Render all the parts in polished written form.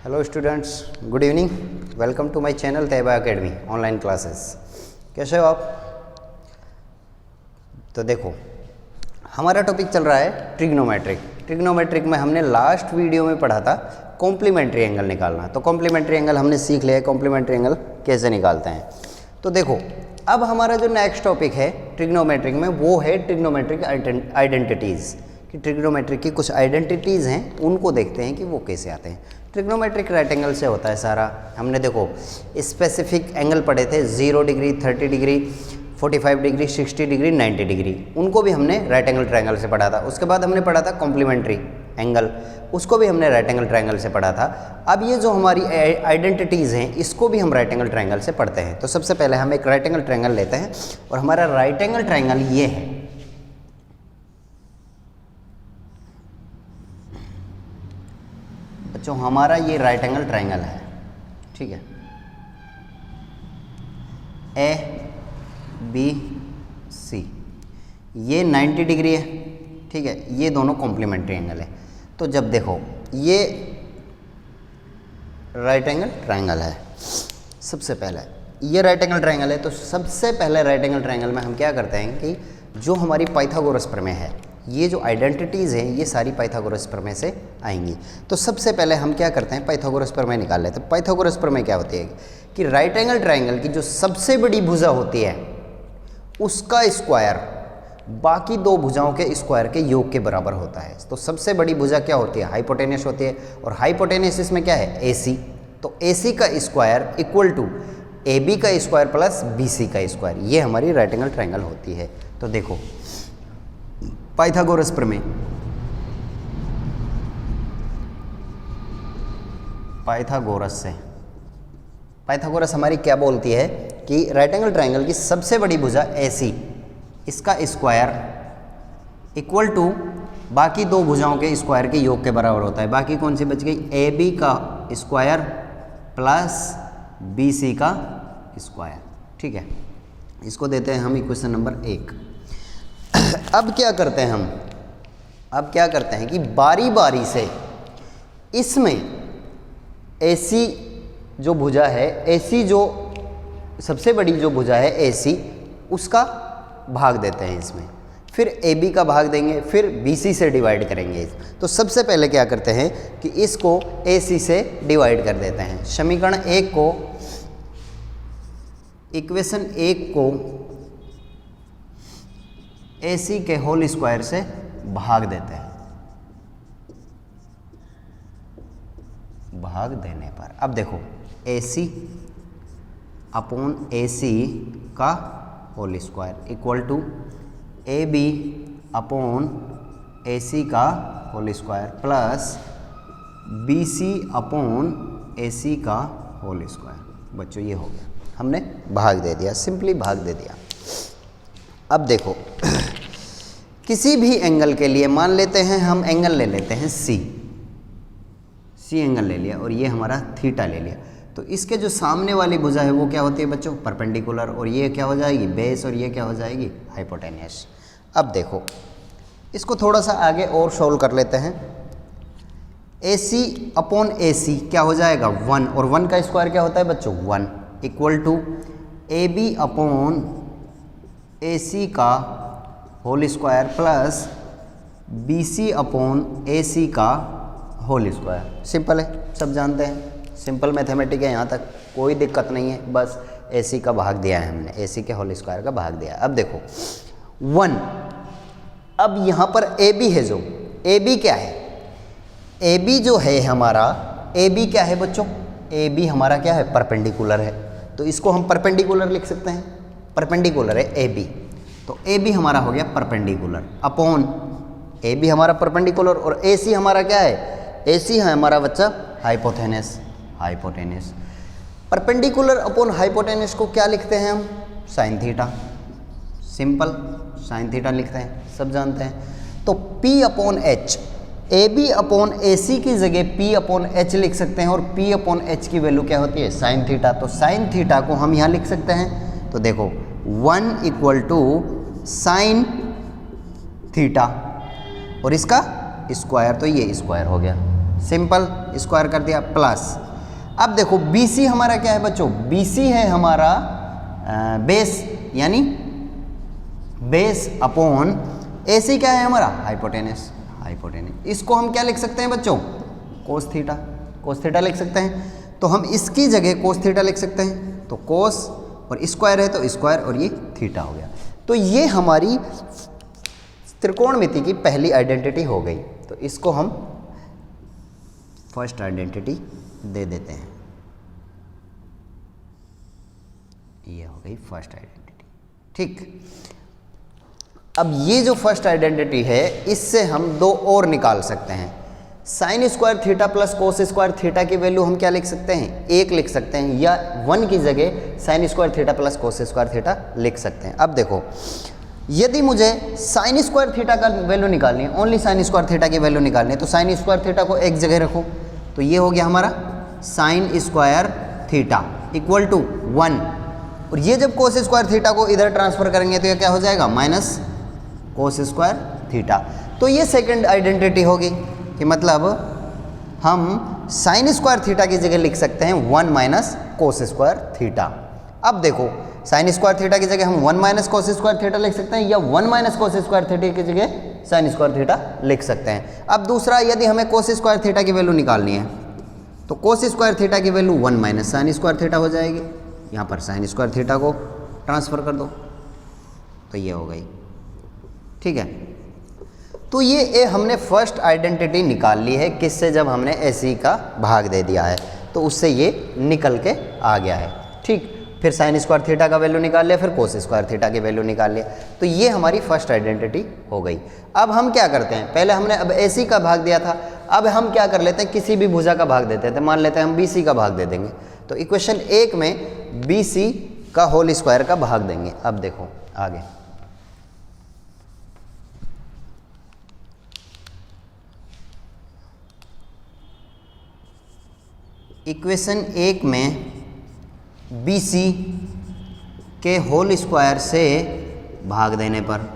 Hello students, good evening. Welcome to my channel Taiyaba academy online classes. कैसे हो आप? तो देखो, हमारा टॉपिक चल रहा है ट्रिग्नोमेट्रिक। ट्रिग्नोमेट्रिक में हमने लास्ट वीडियो में पढ़ा था कॉम्प्लीमेंट्री एंगल निकालना। तो कॉम्प्लीमेंट्री एंगल हमने सीख लिया है, कॉम्प्लीमेंट्री एंगल कैसे निकालते हैं। तो देखो, अब हमारा जो नेक्स्ट टॉपिक है ट्रिग्नोमेट्रिक में वो है ट्रिग्नोमेट्रिक आइडेंटिटीज़, कि ट्रिग्नोमेट्रिक की कुछ आइडेंटिटीज़ हैं, उनको देखते हैं कि वो कैसे आते हैं। ट्रिग्नोमेट्रिक राइट एंगल से होता है सारा। हमने देखो स्पेसिफिक एंगल पढ़े थे, 0 degree, 30 degree, 45 degree, 60 degree, 90 degree, उनको भी हमने राइट एंगल ट्रायंगल से पढ़ा था। उसके बाद हमने पढ़ा था कॉम्प्लीमेंट्री एंगल, उसको भी हमने राइट एंगल ट्रायंगल से पढ़ा था। अब ये जो हमारी आइडेंटिटीज़ हैं, इसको भी हम राइट एंगल ट्रायंगल से पढ़ते हैं। तो सबसे पहले हम एक राइट एंगल ट्रायंगल लेते हैं, और हमारा राइट एंगल ट्रायंगल ये है। बच्चों, हमारा ये राइट एंगल ट्रायंगल है, ठीक है। ए बी सी, ये 90 डिग्री है, ठीक है। ये दोनों कॉम्प्लीमेंट्री एंगल है। तो जब देखो, ये राइट एंगल ट्रायंगल है, सबसे पहले ये राइट एंगल ट्रायंगल है। तो सबसे पहले राइट एंगल ट्रायंगल में हम क्या करते हैं कि जो हमारी पाइथागोरस प्रमेय है, ये जो आइडेंटिटीज़ हैं, ये सारी पाइथागोरस प्रमेय से आएंगी। तो सबसे पहले हम क्या करते हैं, पाइथागोरस प्रमेय निकाल लेते हैं। पाइथागोरस प्रमेय क्या होती है कि राइट एंगल ट्रायंगल की जो सबसे बड़ी भुजा होती है, उसका स्क्वायर बाकी दो भुजाओं के स्क्वायर के योग के बराबर होता है। तो सबसे बड़ी भुजा क्या होती है, हाइपोटेनस होती है। और हाइपोटेनस इसमें क्या है, AC। तो AC का स्क्वायर इक्वल टू AB का स्क्वायर प्लस BC का स्क्वायर, ये हमारी राइट एंगल ट्रायंगल होती है। तो देखो, पाइथागोरस प्रमेय, पाइथागोरस हमारी क्या बोलती है कि राइट एंगल ट्रायंगल की सबसे बड़ी भुजा AC, इसका स्क्वायर इक्वल टू बाकी दो भुजाओं के स्क्वायर के योग के बराबर होता है। बाकी कौन सी बच गई, AB का स्क्वायर प्लस BC का स्क्वायर, ठीक है। इसको देते हैं हम इक्वेशन नंबर 1। अब क्या करते हैं हम, अब क्या करते हैं कि बारी बारी से इसमें AC जो भुजा है, AC जो सबसे बड़ी जो भुजा है AC, उसका भाग देते हैं इसमें, फिर AB का भाग देंगे, फिर BC से डिवाइड करेंगे। तो सबसे पहले क्या करते हैं कि इसको AC से डिवाइड कर देते हैं। समीकरण 1 को, इक्वेशन 1 को AC के होल स्क्वायर से भाग देते हैं। भाग देने पर अब देखो, AC अपॉन AC का whole square equal to AB upon AC का whole square plus BC upon AC का होल स्क्वायर। बच्चों, ये हो गया, हमने भाग दे दिया, सिंपली भाग दे दिया। अब देखो, किसी भी एंगल के लिए मान लेते हैं हम, एंगल ले लेते हैं C एंगल ले लिया, और ये हमारा थीटा ले लिया। तो इसके जो सामने वाली भुजा है वो क्या होती है बच्चों, परपेंडिकुलर, और ये क्या हो जाएगी, बेस, और ये क्या हो जाएगी, हाइपोटेनस। अब देखो, इसको थोड़ा सा आगे और सोल्व कर लेते हैं। AC अपॉन AC क्या हो जाएगा, 1, और 1 का स्क्वायर क्या होता है बच्चों, 1, equal to AB upon AC का whole square plus BC upon AC का होल स्क्वायर। सिंपल है, सब जानते हैं, सिंपल मैथमेटिक है, यहाँ तक कोई दिक्कत नहीं है। बस AC का भाग दिया है हमने, AC के होल स्क्वायर का भाग दिया। अब देखो 1, अब यहाँ पर AB है, जो AB क्या है, AB जो है हमारा, AB क्या है बच्चों, AB हमारा क्या है, परपेंडिकुलर है। तो इसको हम परपेंडिकुलर लिख सकते हैं, परपेंडिकुलर है AB। तो AB हमारा हो गया परपेंडिकुलर, अपॉन AB हमारा परपेंडिकुलर, और AC हमारा क्या है, AC है हमारा बच्चा हाइपोटेनस। परपेंडिकुलर अपॉन हाइपोटेनस को क्या लिखते हैं हम, sine theta. Simple, sine theta लिखते हैं, सब जानते हैं। तो P upon H, AB upon AC की जगह P अपॉन H लिख सकते हैं, और P अपॉन H की वैल्यू क्या होती है, साइन थीटा। तो साइन थीटा को हम यहाँ लिख सकते हैं। तो देखो 1 इक्वल टू साइन थीटा, और इसका स्क्वायर, तो ये स्क्वायर हो गया। सिंपल स्क्वायर कर दिया प्लस। अब देखो BC हमारा क्या है बच्चों, BC है हमारा बेस, यानी बेस अपॉन AC क्या है हमारा हाइपोटेनस। इसको हम क्या लिख सकते हैं बच्चों, कोस थीटा लिख सकते हैं। तो हम इसकी जगह कोस थीटा लिख सकते हैं, तो कोस और स्क्वायर है तो स्क्वायर और ये थीटा हो गया। तो ये हमारी त्रिकोणमिति की पहली आइडेंटिटी हो गई। तो इसको हम फर्स्ट आइडेंटिटी दे देते हैं, ये हो गई फर्स्ट आइडेंटिटी। ठीक, अब ये जो फर्स्ट आइडेंटिटी है इससे हम दो और निकाल सकते हैं। Sign square theta plus cos square theta की वैल्यू हम क्या लिख सकते हैं, 1 लिख सकते हैं, या 1 की जगह sign square theta plus cos square theta लिख सकते हैं। अब देखो यदि मुझे साइन स्क्वायर थीटा का वैल्यू निकालनी है, ओनली साइन स्क्वायर थीटा की वैल्यू निकालनी है, तो साइन स्क्वायर थीटा को एक जगह रखो, तो ये हो गया हमारा sine square theta equal to 1। और ये जब कोस स्क्वायर थीटा को इधर ट्रांसफर करेंगे तो ये क्या हो जाएगा, माइनस कोस स्क्वायर थीटा। तो ये सेकंड आइडेंटिटी होगी कि मतलब हम साइन स्क्वायर थीटा की जगह लिख सकते हैं 1 माइनस कोस स्क्वायर थीटा। अब देखो साइन स्क्वायर थीटा की जगह हम 1 माइनस कोस स्क्वायर थीटा लिख सकते हैं, या 1 माइनस कोस स्क्वायर थीटा की जगह साइन स्क्वायर थीटा लिख सकते हैं। अब दूसरा, यदि हमें कोस स्क्वायर थीटा की वैल्यू निकालनी है तो कोस स्क्वायर थीटा की value 1 minus sign square theta हो जाएगी। यहाँ पर साइन स्क्वायर थीटा को ट्रांसफर कर दो तो ये हो गई। ठीक है, तो ये हमने फर्स्ट आइडेंटिटी निकाल ली है, किससे, जब हमने AC का भाग दे दिया है तो उससे ये निकल के आ गया है। ठीक, फिर साइन स्क्वायर थीटा का वैल्यू निकाल लिया, फिर कोस स्क्वायर थीटा की वैल्यू निकाल लिया, तो ये हमारी फर्स्ट आइडेंटिटी हो गई। अब हम क्या करते हैं, पहले हमने अब AC का भाग दिया था, अब हम क्या कर लेते हैं, किसी भी भुजा का भाग देते थे, मान लेते हैं हम BC का भाग दे देंगे। तो इक्वेशन 1 में BC का होल स्क्वायर का भाग देंगे। अब देखो आगे, इक्वेशन 1 में BC के होल स्क्वायर से भाग देने पर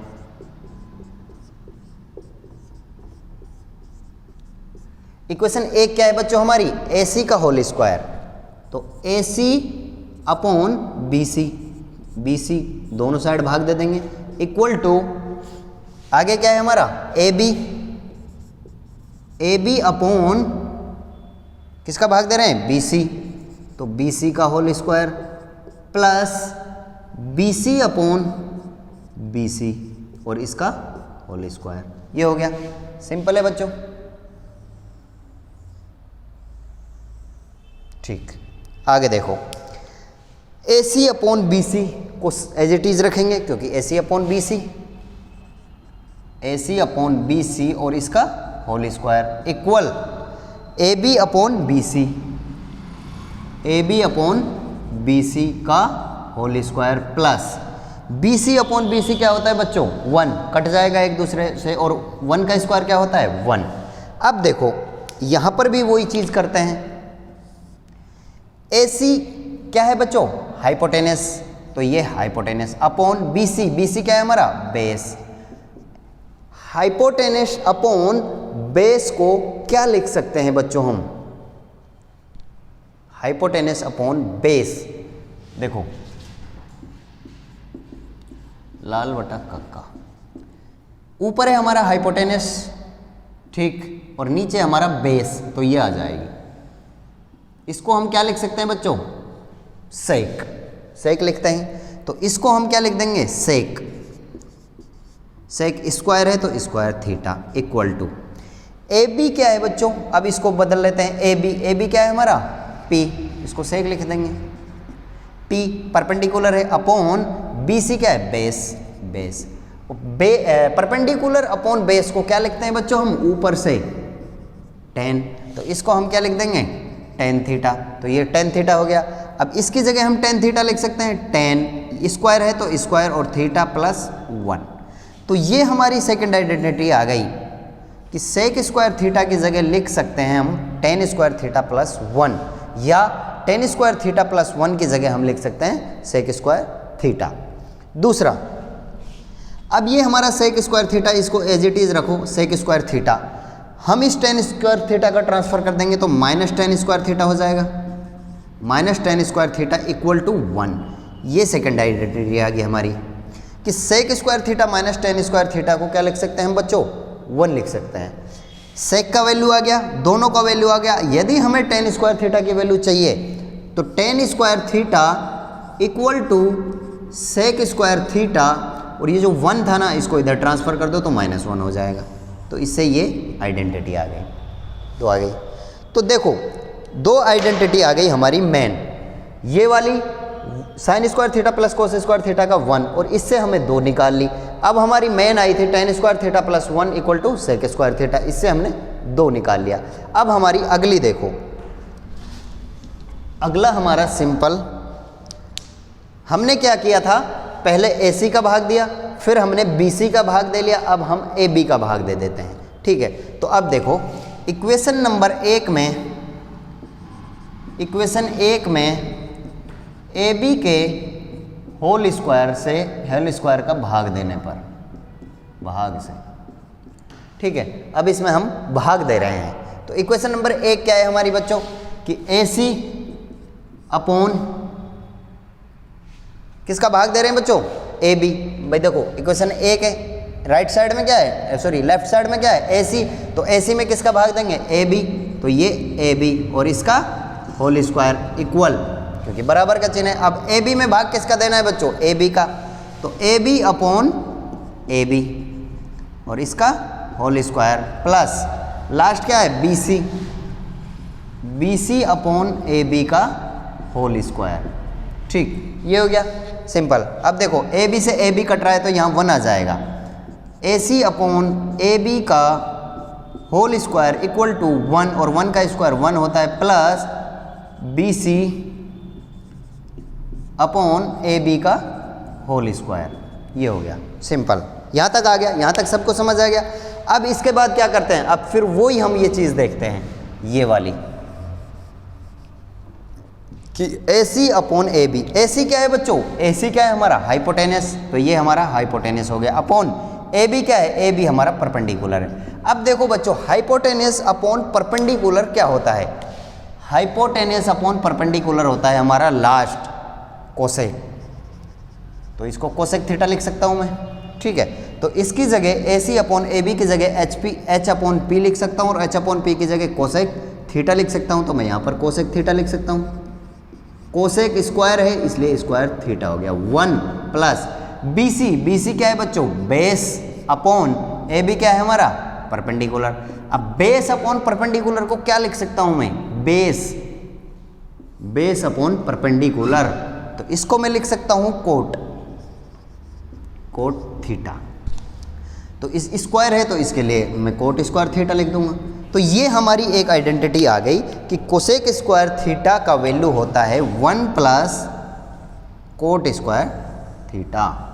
इक्वेशन 1 क्या है बच्चों हमारी, AC का होल स्क्वायर, तो AC अपॉन BC दोनों साइड भाग दे देंगे, इक्वल टू आगे क्या है हमारा AB अपॉन किसका भाग दे रहे हैं, BC, तो BC का whole square plus BC upon BC और इसका होल स्क्वायर, ये हो गया। सिंपल है बच्चों। ठीक, आगे देखो AC अपॉन BC को एज इट इज रखेंगे, क्योंकि AC अपॉन BC और इसका whole square equal AB upon BC का whole square plus BC upon BC क्या होता है बच्चों, 1 कट जाएगा एक दूसरे से, और 1 का स्क्वायर क्या होता है, 1। अब देखो यहाँ पर भी वही चीज़ करते हैं। AC क्या है बच्चों, हाइपोटेनस, तो ये हाइपोटेनस अपॉन BC क्या है हमारा, बेस। हाइपोटेनस अपॉन बेस को क्या लिख सकते हैं बच्चों हम, हाइपोटेनस अपॉन बेस, देखो लाल बटा कक्का, ऊपर है हमारा हाइपोटेनस, ठीक, और नीचे हमारा बेस, तो ये आ जाएगी। इसको हम क्या लिख सकते हैं बच्चों, सेक लिखते हैं, तो इसको हम क्या लिख देंगे, सेक स्क्वायर है तो square theta equal to AB क्या है बच्चों, अब इसको बदल लेते हैं, AB क्या है हमारा, P, इसको सेक लिख देंगे, P परपेंडिकुलर है, अपॉन BC क्या है, बेस। परपेंडिकुलर अपॉन बेस को क्या लिखते हैं बच्चों हम, ऊपर से tan, तो इसको हम क्या लिख देंगे, tan थीटा, तो ये tan थीटा हो गया। अब इसकी जगह हम tan थीटा लिख सकते हैं, tan स्क्वायर है तो स्क्वायर और थीटा प्लस 1, तो ये हमारी सेकंड आइडेंटिटी आ गई कि सेक स्क्वायर थीटा की जगह लिख सकते हैं हम tan स्क्वायर थीटा प्लस 1, या tan स्क्वायर थीटा प्लस 1 की जगह हम लिख सकते हैं सेक स्क्वायर थीटा। दूसरा, अब ये हमारा सेक स्क्वायर थीटा, इसको एज इट इज रखो, सेक स्क्वायर थीटा हम इस टेन स्क्वायर थीटा का ट्रांसफर कर देंगे तो माइनस टेन स्क्वायर थीटा हो जाएगा, minus tan square theta equal to 1। ये सेकेंड आइडेंटिटी आ गई हमारी कि sec square theta minus tan square theta को क्या लिख सकते हैं हम बच्चों, 1 लिख सकते हैं। सेक का वैल्यू आ गया, दोनों का वैल्यू आ गया। यदि हमें टेन स्क्वायर थीटा की वैल्यू चाहिए तो tan square theta equal to sec square theta, और ये जो 1 था ना इसको इधर ट्रांसफ़र कर दो तो -1 हो जाएगा। तो इससे ये आइडेंटिटी आ गई, तो आ गई। तो देखो 2 आइडेंटिटी आ गई हमारी मेन, ये वाली sign square theta plus cos square theta का 1, और इससे हमें 2 निकाल ली। अब हमारी मेन आई थी tan square theta plus 1 equal to sec square theta, इससे हमने 2 निकाल लिया। अब हमारी अगली देखो, अगला हमारा सिंपल, हमने क्या किया था, पहले AC का भाग दिया, फिर हमने BC का भाग दे लिया, अब हम AB का भाग दे देते हैं। ठीक है, तो अब देखो इक्वेशन नंबर 1 में, इक्वेशन 1 में AB के होल स्क्वायर से होल स्क्वायर का भाग देने पर, भाग से, ठीक है। अब इसमें हम भाग दे रहे हैं, तो इक्वेशन नंबर 1 क्या है हमारी बच्चों कि AC अपॉन किसका भाग दे रहे हैं बच्चों, AB। भाई देखो इक्वेशन 1 है, राइट साइड में क्या है, सॉरी लेफ्ट साइड में क्या है, AC, तो AC में किसका भाग देंगे, AB, तो ये AB और इसका होल स्क्वायर इक्वल, क्योंकि बराबर का चिन्ह है। अब AB में भाग किसका देना है बच्चों, AB का, तो AB अपॉन AB और इसका होल स्क्वायर प्लस लास्ट क्या है BC, BC अपॉन AB का होल स्क्वायर। ठीक, ये हो गया सिंपल। अब देखो AB से AB कट रहा है तो यहाँ 1 आ जाएगा, AC अपॉन AB का होल स्क्वायर इक्वल टू 1, और 1 का स्क्वायर 1 होता है, प्लस BC अपॉन AB का होल स्क्वायर। ये हो गया सिंपल, यहाँ तक आ गया, यहाँ तक सबको समझ आ गया। अब इसके बाद क्या करते हैं, अब फिर वही हम ये चीज़ देखते हैं, ये वाली कि AC अपॉन AB। AC क्या है बच्चों, AC क्या है हमारा हाइपोटेनस, तो ये हमारा हाइपोटेनस हो गया, अपॉन AB क्या है, AB हमारा परपेंडिकुलर है। अब देखो बच्चों हाइपोटेनस अपॉन परपेंडिकुलर क्या होता है, हाइपोटेनस अपॉन परपेंडिकुलर होता है हमारा लास्ट कोसेक, तो इसको कोसेक थीटा लिख सकता हूँ मैं। ठीक है, तो इसकी जगह AC अपॉन AB की जगह H अपॉन P लिख सकता हूँ, और H अपॉन P की जगह कोसेक थीटा लिख सकता हूँ, तो मैं यहाँ पर कोसेक थीटा लिख सकता हूँ। कोसेक स्क्वायर है इसलिए स्क्वायर थीटा हो गया 1 प्लस BC क्या है बच्चों, बेस अपॉन AB क्या है हमारा परपेंडिकुलर। अब बेस अपॉन परपेंडिकुलर को क्या लिख सकता हूं मैं, बेस अपॉन परपेंडिकुलर, तो इसको मैं लिख सकता हूं कोट थीटा। तो इस स्क्वायर है तो इसके लिए मैं कोट स्क्वायर थीटा लिख दूंगा। तो ये हमारी एक आइडेंटिटी आ गई कि कोसेक स्क्वायर थीटा का वैल्यू होता है 1 प्लस कोट स्क्वायर थीटा।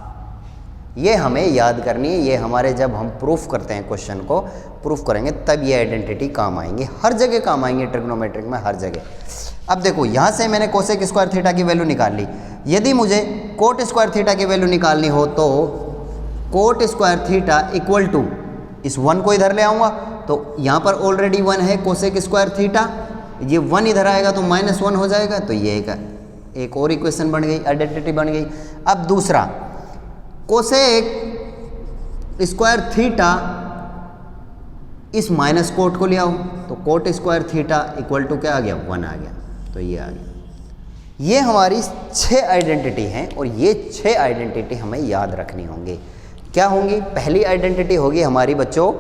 ये हमें याद करनी है, ये हमारे जब हम प्रूफ करते हैं क्वेश्चन को प्रूफ करेंगे तब ये आइडेंटिटी काम आएंगी, हर जगह काम आएंगे, ट्रिग्नोमेट्रिक में हर जगह। अब देखो यहाँ से मैंने कोसेक स्क्वायर थीटा की वैल्यू निकाल ली, यदि मुझे कोट स्क्वायर थीटा की वैल्यू निकालनी हो तो cot square theta equal to इस 1 को इधर ले आऊँगा, तो यहाँ पर ऑलरेडी 1 है कोसेक स्क्वायर थीटा, ये 1 इधर आएगा तो -1 हो जाएगा, तो ये एक और इक्वेशन बन गई, आइडेंटिटी बन गई। अब दूसरा कोसेक स्क्वायर थीटा इस माइनस कोट को ले आओ, तो cot square theta equal to क्या आ गया, 1 आ गया, तो ये आ गया। ये हमारी 6 आइडेंटिटी हैं और ये 6 आइडेंटिटी हमें याद रखनी होंगी। क्या होंगी, पहली आइडेंटिटी होगी हमारी बच्चों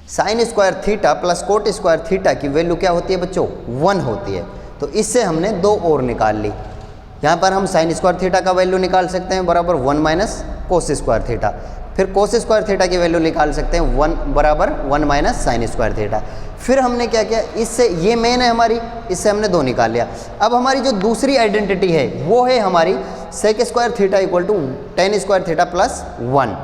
sign square theta plus cot square theta की वैल्यू क्या होती है बच्चों, 1 होती है, तो इससे हमने 2 और निकाल ली। यहाँ पर हम साइन स्क्वायर थीटा का वैल्यू निकाल सकते हैं बराबर 1 माइनस कोस स्क्वायर थीटा, फिर कोस स्क्वायर थीटा की वैल्यू निकाल सकते हैं 1 बराबर 1 माइनस साइन स्क्वायर थीटा। फिर हमने क्या किया, इससे ये मेन है हमारी, इससे हमने 2 निकाल लिया। अब हमारी जो दूसरी आइडेंटिटी है वो है हमारी sec square theta equal to tan square theta plus 1।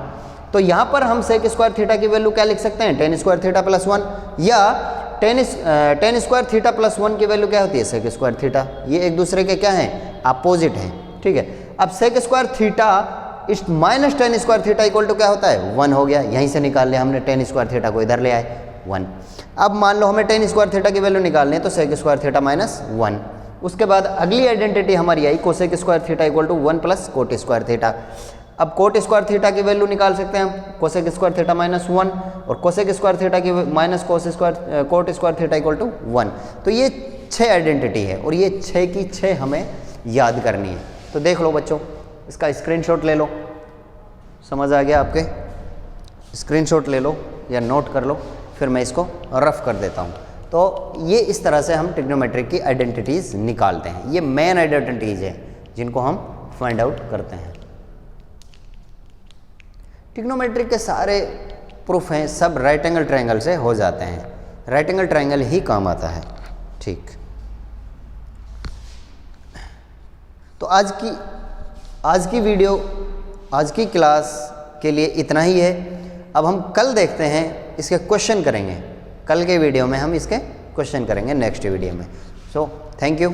तो यहाँ पर हम सेक स्क्वायर थीटा की वैल्यू क्या लिख सकते हैं, टेन स्क्वायर थीटा प्लस 1, या टेन स्क्वायर थीटा प्लस 1 की वैल्यू क्या होती है, सेक स्क्वायर थीटा। ये एक दूसरे के क्या हैं, अपोजिट हैं। ठीक है, अब sec square theta minus tan square theta equal to क्या होता है, 1 हो गया, यहीं से निकाल लिया हमने, टेन स्क्वायर थीटा को इधर ले आए, 1। अब मान लो हमें टेन स्क्वायर थीटा की वैल्यू निकालनी है तो सेक स्क्वायर थीटा माइनस 1। उसके बाद अगली आइडेंटिटी हमारी आई cosec square theta equal to 1 plus cot square theta. अब कोट स्क्वायर थीटा की वैल्यू निकाल सकते हैं हम, कोसेक स्क्वायर थीटा माइनस 1 और कोसेक स्क्वायर थीटा की minus cot square theta equal to 1। तो ये 6 आइडेंटिटी है और ये 6 की 6 हमें याद करनी है। तो देख लो बच्चों, इसका स्क्रीनशॉट ले लो, समझ आ गया आपके? स्क्रीनशॉट ले लो या नोट कर लो, फिर मैं इसको रफ कर देता हूँ। तो ये इस तरह से हम ट्रिग्नोमेट्रिक की आइडेंटिटीज़ निकालते हैं। ये मेन आइडेंटिटीज़ है जिनको हम फाइंड आउट करते हैं। ट्रिग्नोमेट्रिक के सारे प्रूफ हैं सब राइट एंगल ट्रायंगल से हो जाते हैं, राइट एंगल ट्रायंगल ही काम आता है। ठीक, तो आज की वीडियो, आज की क्लास के लिए इतना ही है। अब हम कल देखते हैं, इसके क्वेश्चन करेंगे। कल के वीडियो में हम इसके क्वेश्चन करेंगे नेक्स्ट वीडियो में। So thank you.